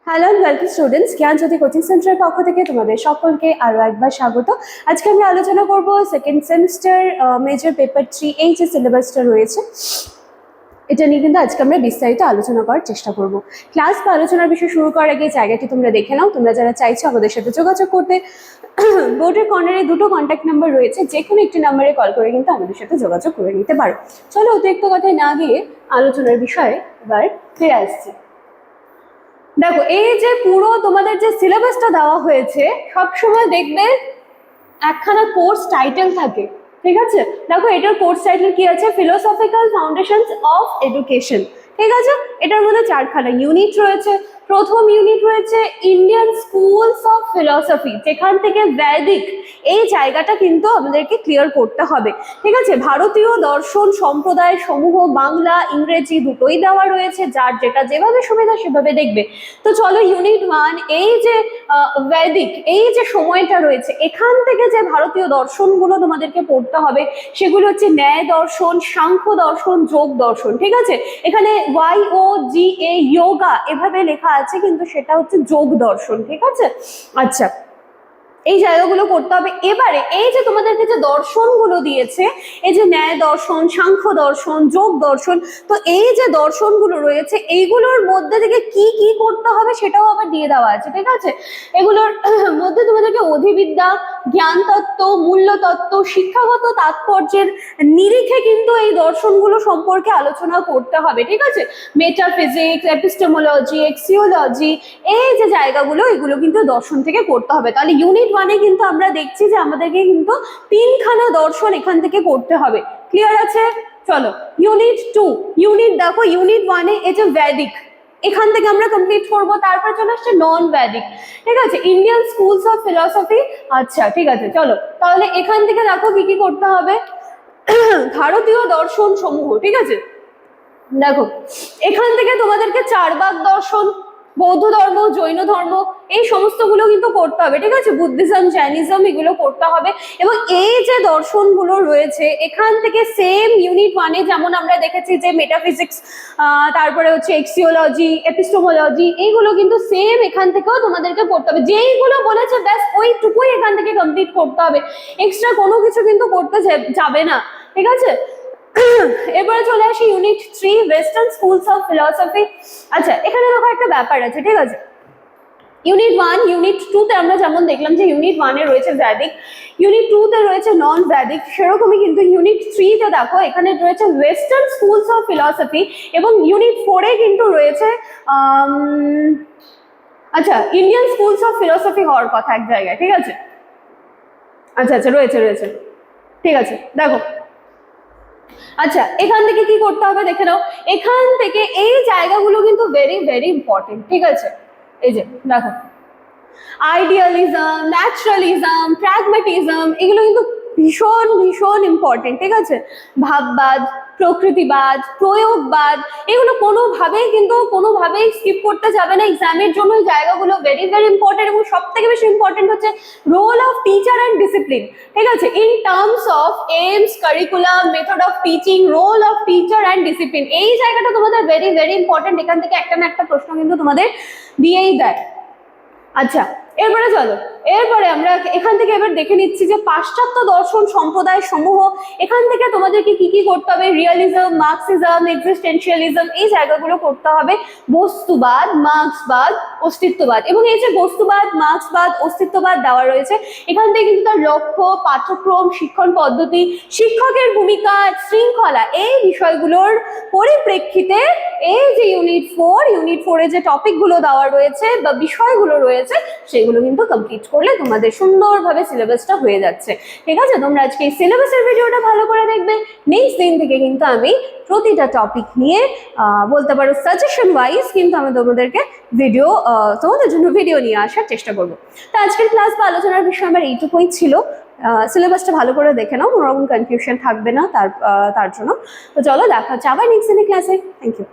Hello and welcome students, Gyanjyoti coaching সেন্টারের পক্ষ থেকে তোমাদের সকলকে আরও একবার স্বাগত। আজকে আমরা আলোচনা করব সেকেন্ড সেমিস্টার মেজর পেপার 3 এই যে সিলেবাসটা রয়েছে এটা নিয়ে কিন্তু আজকে আমরা বিস্তারিত আলোচনা করার চেষ্টা করব। ক্লাস বা আলোচনার বিষয় শুরু করার আগে জায়গাটি তোমরা দেখে নাও। তোমরা যারা চাইছো আমাদের সাথে যোগাযোগ করতে, বোর্ডের কর্নারে দুটো কন্ট্যাক্ট নাম্বার রয়েছে, যে কোনো একটি নাম্বারে কল করে কিন্তু আমাদের সাথে যোগাযোগ করে নিতে পারো। চলো অতিরিক্ত কথায় না গিয়ে আলোচনার বিষয়ে এবার ফিরে আসছি। দেখো, এই যে পুরো তোমাদের যে সিলেবাসটা দেওয়া হয়েছে সবসময় দেখবে একখানা কোর্স টাইটেল থাকে, ঠিক আছে? দেখো এটার কোর্স টাইটেল কি আছে? ফিলোসফিক্যাল ফাউন্ডেশনস অফ এডুকেশন, ঠিক আছে? এটার মধ্যে চারখানা ইউনিট রয়েছে। প্রথম ইউনিট রয়েছে ইন্ডিয়ান স্কুলস অফ ফিলসফি, যেখান থেকে বৈদিক এই জায়গাটা কিন্তু আমাদেরকে ক্লিয়ার করতে হবে, ঠিক আছে? ভারতীয় দর্শন সম্প্রদায় সমূহ বাংলা ইংরেজি দুটোই দেওয়া রয়েছে, যার যেটা যেভাবে সুবিধা সেভাবে দেখবে। তো চলো ইউনিট 1, এই যে বৈদিক এই যে সময়টা রয়েছে, এখান থেকে যে ভারতীয় দর্শনগুলো তোমাদেরকে পড়তে হবে সেগুলো হচ্ছে ন্যায় দর্শন, সাংখ্য দর্শন, যোগ দর্শন, ঠিক আছে? এখানে YOGA যোগা এভাবে লেখা আছে, কিন্তু সেটা হচ্ছে যোগ দর্শন, ঠিক আছে? আচ্ছা, এই জায়গাগুলো করতে হবে। এবারে এই যে তোমাদেরকে যে দর্শনগুলো দিয়েছে, এই যে ন্যায় দর্শন, সাংখ্য দর্শন, যোগ দর্শন, তো এই যে দর্শনগুলো রয়েছে এইগুলোর মধ্যে থেকে কি কি করতে হবে সেটাও আবার দিয়ে দেওয়া আছে, ঠিক আছে? এগুলোর মধ্যে তোমাদেরকে অধিবিদ্যা, জ্ঞান তত্ত্ব, মূল্যতত্ত্ব, শিক্ষাগত তাৎপর্যের নিরিখে কিন্তু এই দর্শনগুলো সম্পর্কে আলোচনা করতে হবে, ঠিক আছে? মেটাফিজিক্স, এপিস্টেমোলজি, এক্সিওলজি, এই যে জায়গাগুলো এগুলো কিন্তু দর্শন থেকে করতে হবে। তাহলে ইউনিট 1-এ কিন্তু আমরা দেখছি যে আমাদেরকে কিন্তু তিনখানা দর্শন এখান থেকে করতে হবে। ক্লিয়ার আছে? চলো ইউনিট 2, ইউনিট দেখো ইউনিট 1-এ এই যে বৈদিক এখান থেকে আমরা কমপ্লিট করব। তারপর চলে আসছে নন বৈদিক, ঠিক আছে? Indian schools of philosophy. আচ্ছা ঠিক আছে, চলো তাহলে এখান থেকে দেখো কি কি করতে হবে। ভারতীয় দর্শন সমূহ, ঠিক আছে? দেখো এখান থেকে তোমাদেরকে চারবাক দর্শন, বৌদ্ধ ধর্ম, জৈন ধর্ম, এই সমস্তগুলো কিন্তু করতে হবে, ঠিক আছে? বুদ্ধিজম, জৈনিজম এগুলো করতে হবে। এবং এই যে দর্শনগুলো রয়েছে এখান থেকে সেম ইউনিট 1-এ যেমন আমরা দেখেছি যে মেটাফিজিক্স, তারপরে হচ্ছে এক্সিওলজি, এপিস্টেমোলজি, এইগুলো কিন্তু সেম এখান থেকেও তোমাদেরকে করতে হবে। যেইগুলো বলেছে ব্যাস ওইটুকুই এখান থেকে কমপ্লিট করতে হবে, এক্সট্রা কোনো কিছু কিন্তু করতে যাবে না, ঠিক আছে? এবারে চলে আসি unit 3, western schools of philosophy. আচ্ছা এখানে দেখো একটা ব্যাপার আছে, ঠিক আছে? ইউনিট 1, ইউনিট 2-তে আমরা যেমন দেখলাম যে ইউনিট 1-এ রয়েছে বৈদিক, ইউনিট 2-তে রয়েছে নন বৈদিক, সেরকমই কিন্তু ইউনিট 3-তে দেখো এখানে রয়েছে ওয়েস্টার্ন স্কুলস অফ ফিলসফি, এবং ইউনিট 4-এ কিন্তু রয়েছে আচ্ছা ইন্ডিয়ান স্কুলস অফ ফিলসফি হওয়ার কথা এক জায়গায়, ঠিক আছে? আচ্ছা আচ্ছা রয়েছে, ঠিক আছে। দেখো আচ্ছা এখান থেকে কি করতে হবে দেখে নাও। এখান থেকে এই জায়গাগুলো কিন্তু ভেরি ভেরি ইম্পর্টেন্ট, ঠিক আছে? এই যে দেখো আইডিয়ালিজম, ন্যাচারালিজম, প্র্যাগম্যাটিজম, এগুলো কিন্তু ভীষণ ভীষণ ইম্পর্টেন্ট, ঠিক আছে? ভাববাদ, প্রকৃতিবাদ, প্রয়োগবাদ, এগুলো কোনোভাবেই স্কিপ করতে যাবে না এক্সামের জন্য। এই জায়গাগুলো ভেরি ভেরি ইম্পর্টেন্ট। এবং সব থেকে বেশি ইম্পর্টেন্ট হচ্ছে role of teacher and discipline, ঠিক আছে? In terms of aims, curriculum, method of teaching, role of teacher and discipline, এই জায়গাটা তোমাদের ভেরি ভেরি ইম্পর্টেন্ট। এখান থেকে একটা না একটা প্রশ্ন কিন্তু তোমাদের দিয়েই দেয়। আচ্ছা এরপরে চলো, এরপরে আমরা এখান থেকে এবার দেখে নিচ্ছি যে পাশ্চাত্য দর্শন সম্প্রদায় সমূহ, এখান থেকে তোমাদেরকে কি কি করতে হবে। রিয়ালিজম, মার্কসিজম, এক্সিস্টেন্সিয়ালিজম, এই জায়গাগুলো করতে হবে। বস্তুবাদ, মার্ক্সবাদ, অস্তিত্ববাদ, এবং এই যে বস্তুবাদ, মার্ক্সবাদ, অস্তিত্ববাদ দেওয়া রয়েছে, এখান থেকে কিন্তু তার লক্ষ্য, পাঠ্যক্রম, শিক্ষণ পদ্ধতি, শিক্ষকের ভূমিকা, শৃঙ্খলা, এই বিষয়গুলোর পরিপ্রেক্ষিতে এই যে ইউনিট 4-এ যে টপিকগুলো দেওয়া রয়েছে বা বিষয়গুলো রয়েছে সেগুলো কিন্তু কমপ্লিট করলে তোমাদের সুন্দরভাবে সিলেবাসটা হয়ে যাচ্ছে, ঠিক আছে? তোমরা আজকে এই সিলেবাসের ভিডিওটা ভালো করে দেখবে। নেক্সট দিন থেকে কিন্তু আমি প্রতিটা টপিক নিয়ে বলতে পারো সাজেশন ওয়াইজ কিন্তু আমি তোমাদের জন্য ভিডিও নিয়ে আসার চেষ্টা করবো। তো আজকের ক্লাস বা আলোচনার বিষয় আমার এইটুকুই ছিল। সিলেবাসটা ভালো করে দেখে নাও, কোনো রকম কনফিউশন থাকবে না তার জন্য। তো চলো দেখা হচ্ছে আবার নেক্সট দিনের ক্লাসে। Thank you.